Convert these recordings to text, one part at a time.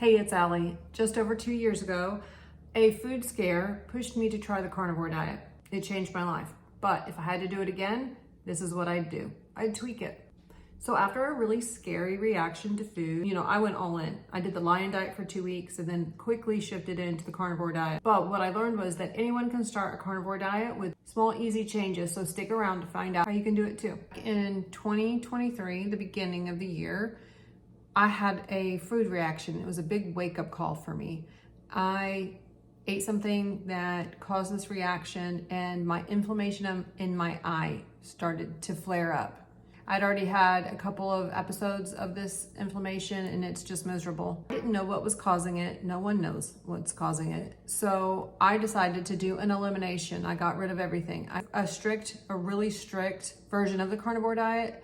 Hey, it's Allie. Just over 2 years ago, a food scare pushed me to try the carnivore diet. It changed my life. But if I had to do it again, this is what I'd do. I'd tweak it. So after a really scary reaction to food, I went all in. I did the lion diet for 2 weeks and then quickly shifted into the carnivore diet. But what I learned was that anyone can start a carnivore diet with small, easy changes. So stick around to find out how you can do it too. In 2023, the beginning of the year, I had a food reaction. It was a big wake-up call for me. I ate something that caused this reaction and my inflammation in my eye started to flare up. I'd already had a couple of episodes of this inflammation and it's just miserable. I didn't know what was causing it. No one knows what's causing it. So I decided to do an elimination. I got rid of everything. A really strict version of the carnivore diet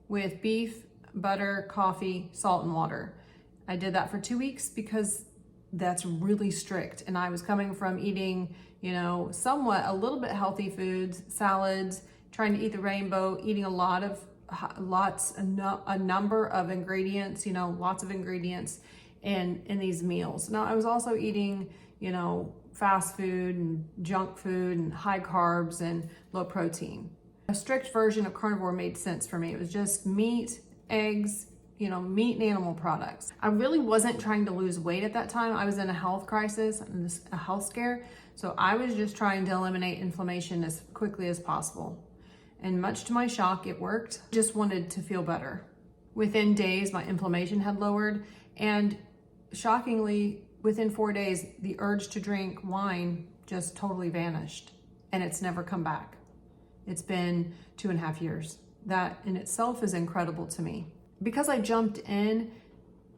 with beef, butter, coffee, salt, and water. I did that for 2 weeks because that's really strict. And I was coming from eating, a little bit healthy foods, salads, trying to eat the rainbow, eating a number of ingredients, lots of ingredients in these meals. Now I was also eating, fast food and junk food and high carbs and low protein. A strict version of carnivore made sense for me. It was just meat, eggs, meat and animal products. I really wasn't trying to lose weight at that time. I was in a health crisis, a health scare. So I was just trying to eliminate inflammation as quickly as possible. And much to my shock, it worked. Just wanted to feel better. Within days, my inflammation had lowered. And shockingly, within 4 days, the urge to drink wine just totally vanished. And it's never come back. It's been 2.5 years. That in itself is incredible to me. Because I jumped in,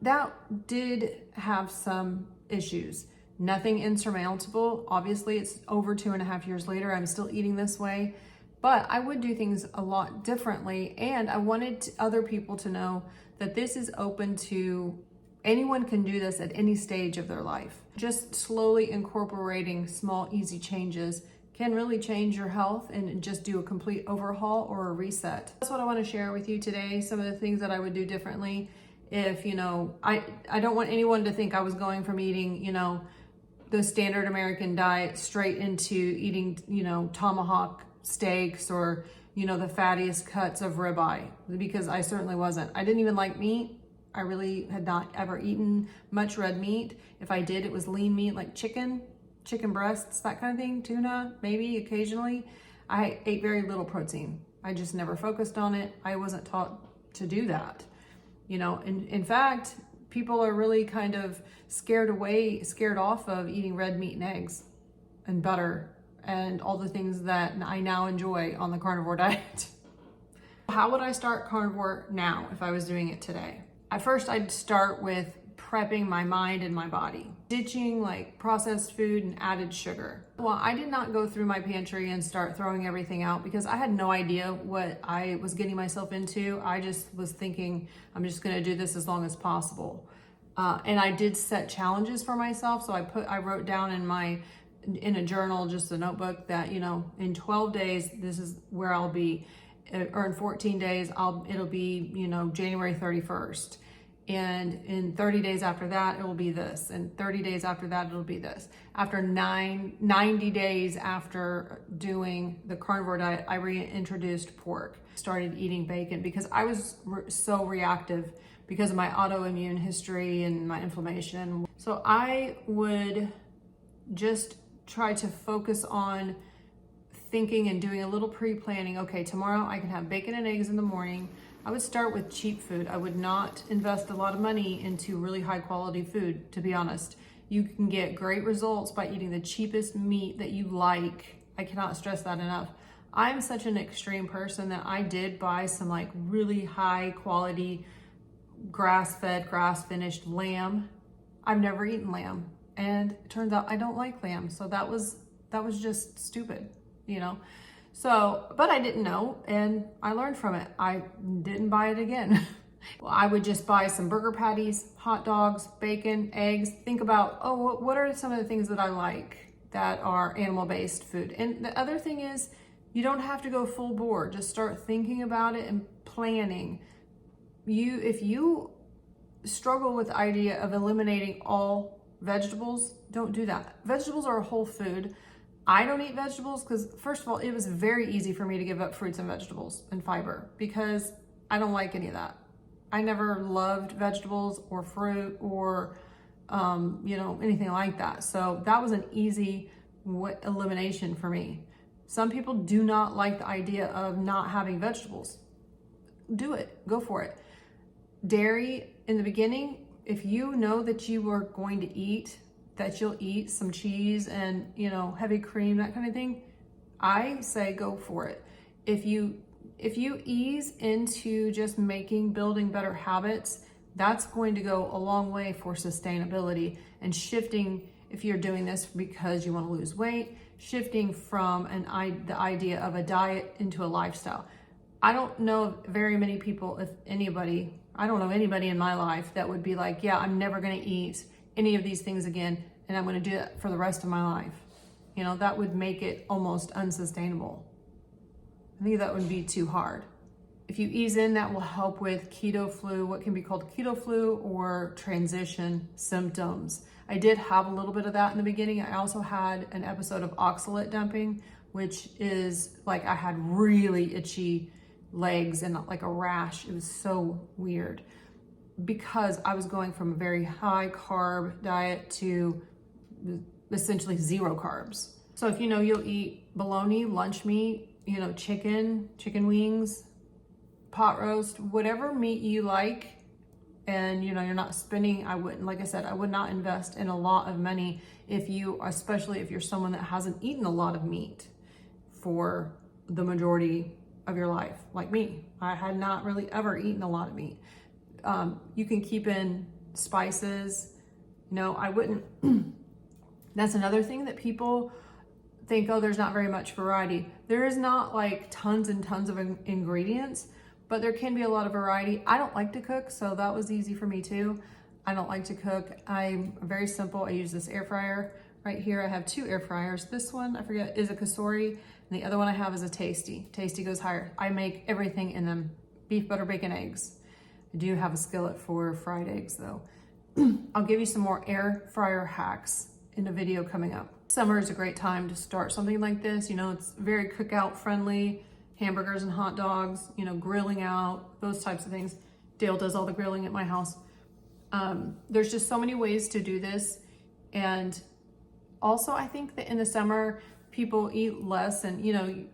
that did have some issues. Nothing insurmountable. Obviously, it's over 2.5 years later. I'm still eating this way, but I would do things a lot differently. And I wanted other people to know that this is open to anyone can do this at any stage of their life. Just slowly incorporating small, easy changes can really change your health and just do a complete overhaul or a reset. That's what I want to share with you today. Some of the things that I would do differently if, I don't want anyone to think I was going from eating, the standard American diet straight into eating, tomahawk steaks or, the fattiest cuts of ribeye, because I certainly wasn't. I didn't even like meat. I really had not ever eaten much red meat. If I did, it was lean meat like chicken breasts, that kind of thing, tuna, maybe occasionally. I ate very little protein. I just never focused on it. I wasn't taught to do that. In fact, people are really kind of scared off of eating red meat and eggs and butter and all the things that I now enjoy on the carnivore diet. How would I start carnivore now if I was doing it today? At first, I'd start with prepping my mind and my body, ditching like processed food and added sugar. Well, I did not go through my pantry and start throwing everything out because I had no idea what I was getting myself into. I just was thinking, I'm just gonna do this as long as possible. And I did set challenges for myself. So I wrote down in a journal, just a notebook that, in 12 days, this is where I'll be, or in 14 days, it'll be, January 31st. And in 30 days after that, it will be this. And 30 days after that, it'll be this. After 90 days after doing the carnivore diet, I reintroduced pork, started eating bacon because I was so reactive because of my autoimmune history and my inflammation. So I would just try to focus on thinking and doing a little pre-planning. Okay, tomorrow I can have bacon and eggs in the morning. I would start with cheap food. I would not invest a lot of money into really high quality food, to be honest. You can get great results by eating the cheapest meat that you like. I cannot stress that enough. I'm such an extreme person that I did buy some like really high quality grass-fed, grass-finished lamb. I've never eaten lamb, and it turns out I don't like lamb. So that was just stupid, So, but I didn't know, and I learned from it. I didn't buy it again. Well, I would just buy some burger patties, hot dogs, bacon, eggs. Think about, what are some of the things that I like that are animal-based food? And the other thing is, you don't have to go full bore. Just start thinking about it and planning. If you struggle with the idea of eliminating all vegetables, don't do that. Vegetables are a whole food. I don't eat vegetables because, first of all, it was very easy for me to give up fruits and vegetables and fiber because I don't like any of that. I never loved vegetables or fruit or, anything like that. So that was an easy elimination for me. Some people do not like the idea of not having vegetables. Do it, go for it. Dairy in the beginning, if you know that you are going to eat, that you'll eat some cheese and, heavy cream, that kind of thing, I say go for it. If you ease into just building better habits, that's going to go a long way for sustainability and shifting, if you're doing this because you want to lose weight, shifting from the idea of a diet into a lifestyle. I don't know very many people, I don't know anybody in my life that would be like, yeah, I'm never going to eat any of these things again, and I'm going to do that for the rest of my life. That would make it almost unsustainable. I think that would be too hard. If you ease in, that will help with keto flu, what can be called keto flu or transition symptoms. I did have a little bit of that in the beginning. I also had an episode of oxalate dumping, which is like I had really itchy legs and like a rash. It was so weird because I was going from a very high carb diet to essentially zero carbs. So if you'll eat bologna, lunch meat, chicken wings, pot roast, whatever meat you like, and you're not spending, I would not invest in a lot of money especially if you're someone that hasn't eaten a lot of meat for the majority of your life, like me. I had not really ever eaten a lot of meat. You can keep in spices. I wouldn't. That's another thing that people think, oh, there's not very much variety. There is not like tons and tons of ingredients, but there can be a lot of variety. I don't like to cook, so that was easy for me too. I don't like to cook. I'm very simple. I use this air fryer right here. I have two air fryers. This one, I forget, is a Kasori, and the other one I have is a Tasty. Tasty goes higher. I make everything in them. Beef, butter, bacon, eggs. I do have a skillet for fried eggs though. I'll give you some more air fryer hacks in a video coming up. Summer is a great time to start something like this. It's very cookout friendly, hamburgers and hot dogs, grilling out, those types of things. Dale does all the grilling at my house. There's just so many ways to do this. And also I think that in the summer, people eat less and, you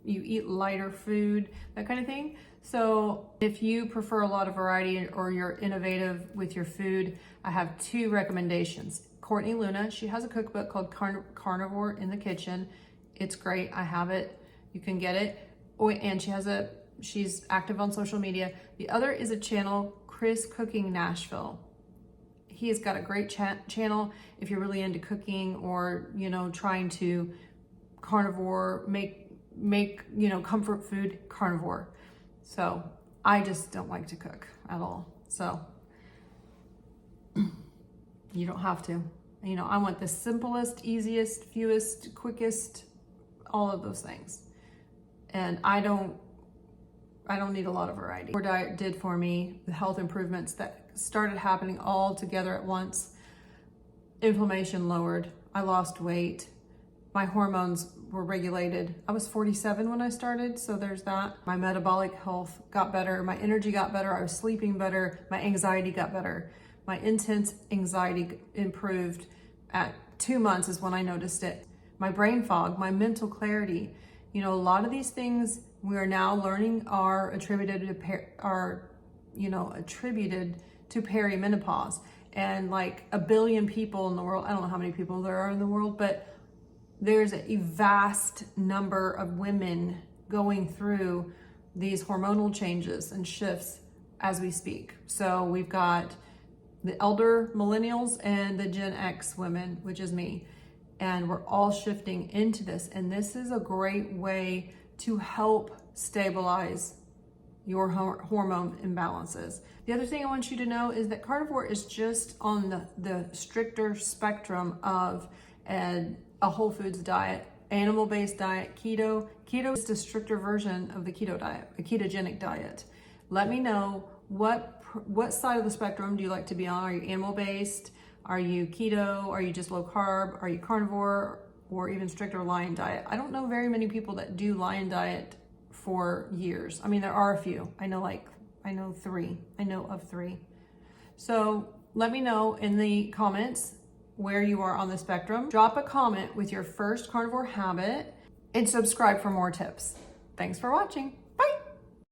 eat lighter food, that kind of thing. So if you prefer a lot of variety or you're innovative with your food, I have two recommendations. Courtney Luna, she has a cookbook called Carnivore in the Kitchen. It's great. I have it. You can get it. Oh, and she's active on social media. The other is a channel, Chris Cooking Nashville. He has got a great channel if you're really into cooking or, trying to carnivore, make comfort food carnivore. So I just don't like to cook at all. So you don't have to. I want the simplest, easiest, fewest, quickest, all of those things. And I don't need a lot of variety. Our diet did for me, the health improvements that started happening all together at once. Inflammation lowered. I lost weight. My hormones were regulated. I was 47 when I started, so there's that. My metabolic health got better. My energy got better. I was sleeping better. My anxiety got better. My intense anxiety improved. At 2 months is when I noticed it. My brain fog, my mental clarity. A lot of these things we are now learning are attributed to perimenopause. And like 1 billion people in the world, I don't know how many people there are in the world, but there's a vast number of women going through these hormonal changes and shifts as we speak. So we've got the elder millennials and the Gen X women, which is me. And we're all shifting into this. And this is a great way to help stabilize your hormone imbalances. The other thing I want you to know is that carnivore is just on the stricter spectrum of a whole foods diet, animal-based diet, keto. Keto is a stricter version of the keto diet, a ketogenic diet. Let me know what what side of the spectrum do you like to be on? Are you animal-based? Are you keto? Are you just low carb? Are you carnivore? Or even stricter lion diet? I don't know very many people that do lion diet for years. I mean, there are a few. I know three. I know of three. So let me know in the comments where you are on the spectrum. Drop a comment with your first carnivore habit and subscribe for more tips. Thanks for watching.